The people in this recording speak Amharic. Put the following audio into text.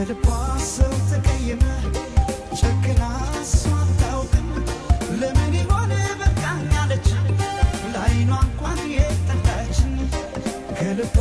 ከልቧ ሰው ተቀየመ ጨክና እሷ አታውቅም ለምን ይሆን በቃኝ አለች ለዓይኗ እንኳን የጠላችን ከልቧ